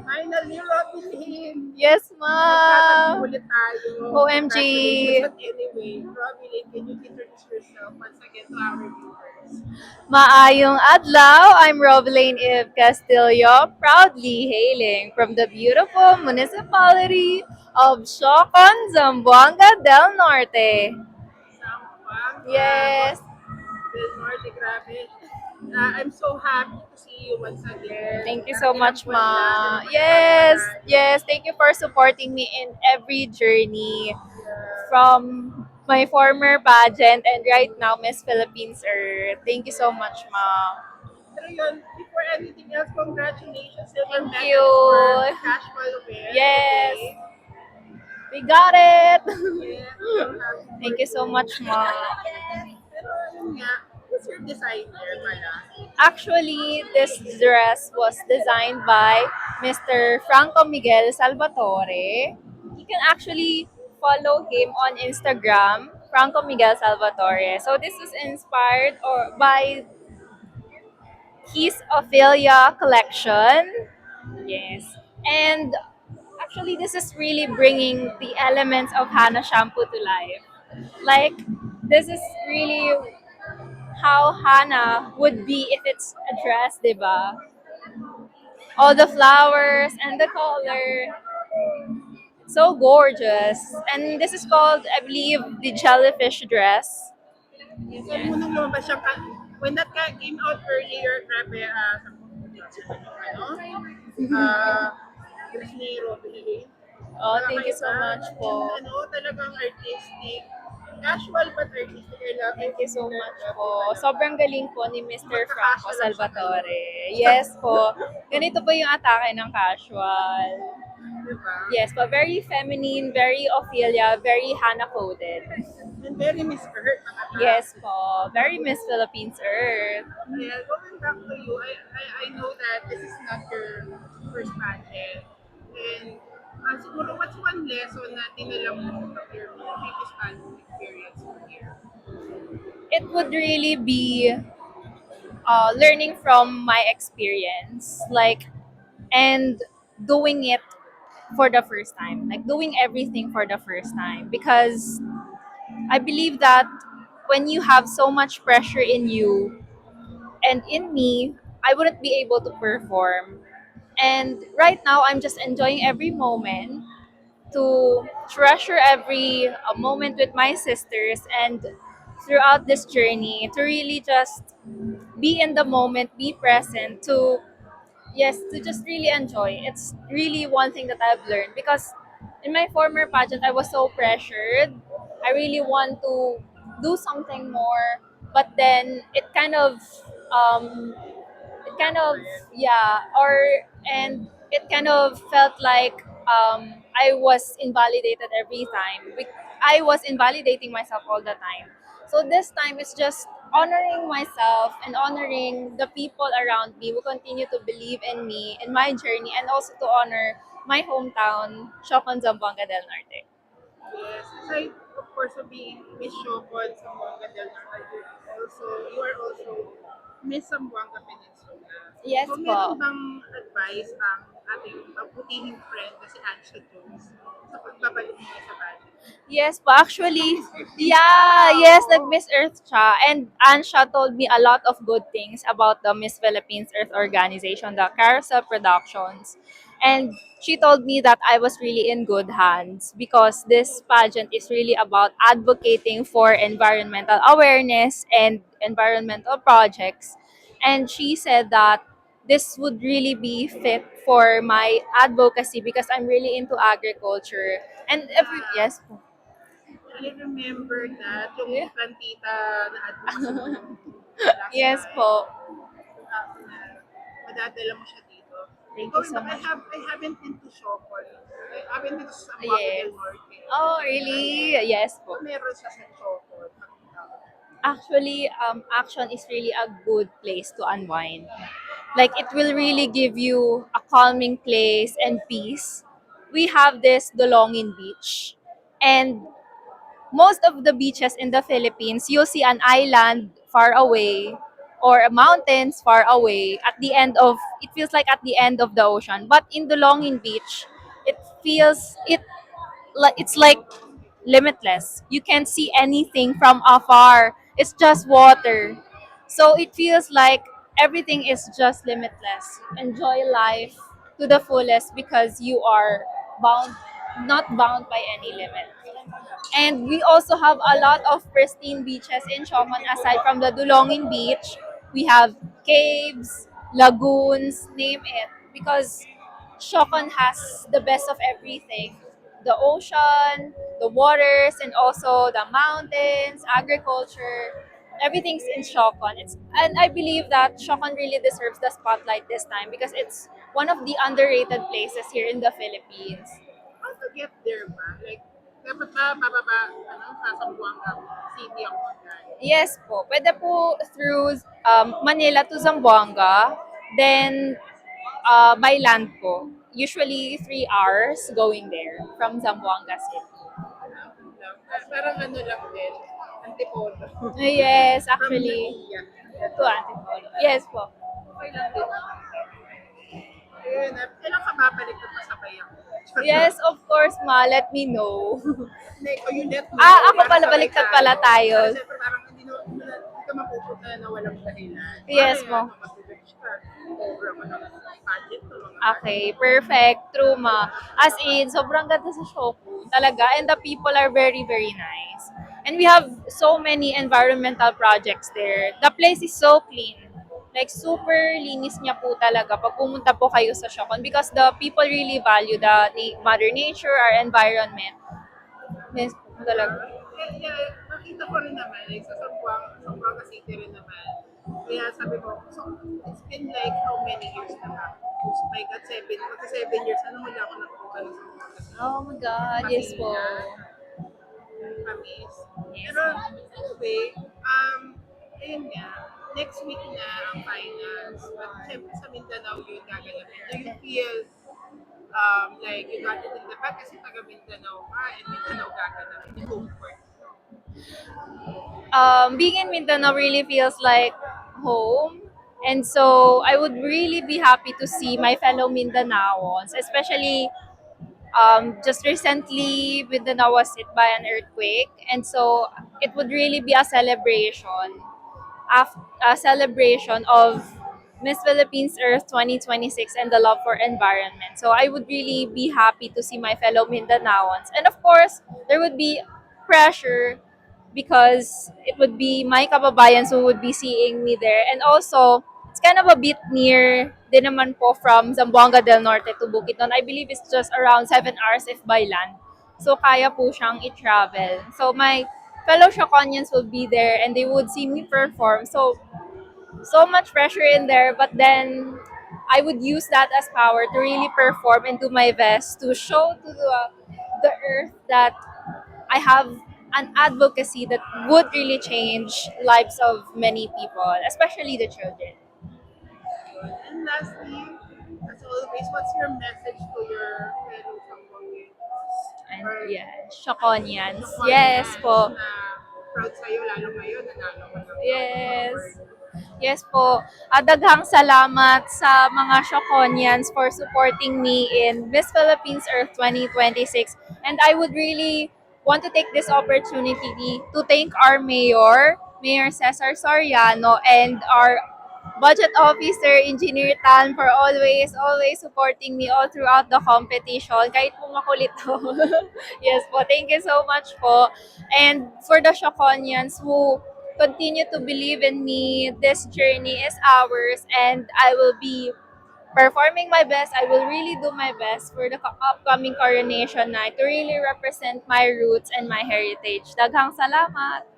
Finally, Robin. Yes, Nagkatabi ma'am. ulit tayo. OMG. Congratulations. But anyway, Robin, can you introduce yourself once again to our viewers? Maayong adlaw, I'm Rovelane Eve Castillo, proudly hailing from the beautiful municipality of Socon, Zamboanga del Norte. Zamboanga, Yes, Del Norte, grabe. I'm so happy to see you once again. thank you so Ilang much, buwan lang, ma. ilang buwan lang Yes, malayo. yes, thank you for supporting me in every journey Yeah. from my former pageant and right now Miss Philippines Earth. Thank you so much, ma. Pero yun, before anything else, congratulations, silver Thank medalist for you. casual wear Yes, today. we got it. Yes, so happy for Thank you so you. much, ma. Pero yun nga, who's your designer pala? Actually, this dress was designed by Mr. Franco Miguel Salvatore. You can actually follow him on Instagram, Franco Miguel Salvatore. So this is inspired or by his Ophelia collection. Yes. And actually, this is really bringing the elements of Hana shampoo to life. Like, this is really how Hana would be if it's a dress, diba? All the flowers and the color. So gorgeous. And this is called, I believe, the jellyfish dress. Yes, alam mo nung lumabas siya, when that came out earlier, grabe, sabi ko, ano, ah, dress ni Robin. Oh, thank you so Nakakaiba. much And po. ano, talagang artistic. Casual but artistic. I love Thank it. you so much Love it po. talaga. Sobrang galing po ni Mr. Franco Magkakasya lang siya kayo. Salvatore. Yes po. Ganito po yung atake ng casual. Diba? Yes po. Very feminine, very Ophelia, very Hana coded. And very Miss Earth, mga Yes po. Very Miss Philippines Earth. Yeah, going back to you, I know that this is not your first pageant. And siguro, what's one lesson na dinala mo from your previous pageant experience here? It would really be learning from my experience, like, and doing it for the first time, like doing everything for the first time. Because I believe that when you have so much pressure in you and in me, I wouldn't be able to perform. And right now, I'm just enjoying every moment to treasure every moment with my sisters and throughout this journey to really just be in the moment, be present, to yes, to just really enjoy. It's really one thing that I've learned because in my former pageant I was so pressured. I really want to do something more, but then um it kind of yeah, or and it kind of felt like I was invalidated every time. I was invalidating myself all the time. So this time it's just honoring myself and honoring the people around me who continue to believe in me, in my journey, and also to honor my hometown, Shocon, Zamboanga del Norte. Yes, aside of course of being Miss Shopon sa Buanga del Norte, you are also Miss Zamboanga Peninsula. Yes So meron po. bang advice ang ating mabutihing friend na si Ansha Jones sa pagbabalik niya sa band? Yes po, actually, Miss Earth din siya, yeah, yes, oo. nag-Miss Earth siya. And Ansha told me a lot of good things about the Miss Philippines Earth organization, the Carousel Productions. And she told me that I was really in good hands because this pageant is really about advocating for environmental awareness and environmental projects. And she said that this would really be fit for my advocacy because I'm really into agriculture. And every Yeah. yes po. I remember that, yung Yeah. plantita na advocacy mo nung last Yes time. po. So happy na madadala mo siya dito. And Thank you going so back, much. I haven't been to Shopon. I haven't been to Zamboanga Yes. del Norte. Oh, Ano, really? Yes ano po. meron sa Shopon? Makita ko. Actually, action is really a good place to unwind. Like, it will really give you a calming place and peace. We have this Dolongin Beach. And most of the beaches in the Philippines, you'll see an island far away or mountains far away at the end of it feels like at the end of the ocean. But in Dulongin Beach, it feels it's like limitless. You can see anything from afar. It's just water. So it feels like everything is just limitless. Enjoy life to the fullest because you are bound not bound by any limit. And we also have a lot of pristine beaches in Siocon aside from the Dulongin Beach. We have caves, lagoons, name it. Because Siocon has the best of everything. The ocean, the waters, and also the mountains, agriculture. Everything's in Siocon. And I believe that Siocon really deserves the spotlight this time because it's one of the underrated places here in the Philippines. How to get there ba? Like, dapat ba bababa, sa Zamboanga City ang online? Yes po. Pwede po through Manila to Zamboanga. Then, by land po. Usually 3 hours going there from Zamboanga City. Parang ano lang din, antipolo. Yes, From actually. Nakia. To Antipolo. Yes po. Okay lang din. Ayun, kailan ka babalik na pasabay ako? Yes, of course, ma. Let me know. Hindi, ikaw yung let me Ah, know, ako para pala. sabay Baliktad pala tayo. Para siyempre parang hindi ka mapupunta na walang dahilan. Yes, Ay, mo. mag-reach ka. Over mo ng budget to mga Okay, perfect. True, ma. As in, sobrang ganda sa Shokun. Talaga. And the people are very, very nice. And we have so many environmental projects there. The place is so clean. Like, super linis niya po talaga pag pumunta po kayo sa Shokon because the people really value the mother nature, our environment. Yes po talaga. Nakita ko rin naman, like sa Zamboanga City rin naman. Kaya sabi ko, so it's been like how many years na ba? Oh my God, 7 years. Ano huli ako napunta ng Zamboanga City? Oh my God, yes po. Kamis. Yes. Pero anyway, ayun nga, next week na ang finals. But syempre sa Mindanao yun gaganapin. Do you feel like you got it in the bag kasi taga Mindanao ka and Mindanao gaganapin yung home court? Being in Mindanao really feels like home. And so I would really be happy to see my fellow Mindanaoans, especially just recently Mindanao was hit by an earthquake. And so it would really be a celebration, a celebration of Miss Philippines Earth 2026 and the love for environment. So I would really be happy to see my fellow Mindanaoans. And of course, there would be pressure because it would be my kababayans who would be seeing me there. And also, it's kind of a bit near din naman po from Zamboanga del Norte to Bukidnon. I believe it's just around 7 hours if by land. So, kaya po siyang i-travel. So, my fellow Shaconians will be there and they would see me perform. So much pressure in there, but then I would use that as power to really perform and do my best to show to the earth that I have an advocacy that would really change lives of many people, especially the children. And lastly, as always, what's your message to your fellow Zamboangans? And Or yeah, Shaconians. Yes Zamboangans po. na proud sa'yo, lalo ngayon, nanalo ka ng Yes. award. Yes po. Daghang salamat sa mga Shoconians for supporting me in Miss Philippines Earth 2026. And I would really want to take this opportunity to thank our mayor, Mayor Cesar Soriano, and our budget officer, Engineer Tan, for always supporting me all throughout the competition. Kahit po makulit to. Yes po, thank you so much po. And for the Shoconians who continue to believe in me, this journey is ours and I will be performing my best. I will really do my best for the upcoming coronation night to really represent my roots and my heritage. Daghang salamat!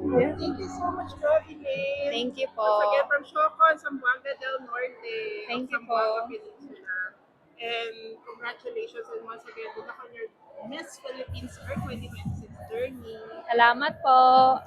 Thank you so much, Jovelyn. Thank you Once again, po. from Siocon, Zamboanga del Norte, Thank you Zamboanga po. Peninsula. And congratulations and once again, good luck on your Miss Philippines Earth 2026 journey. Salamat po.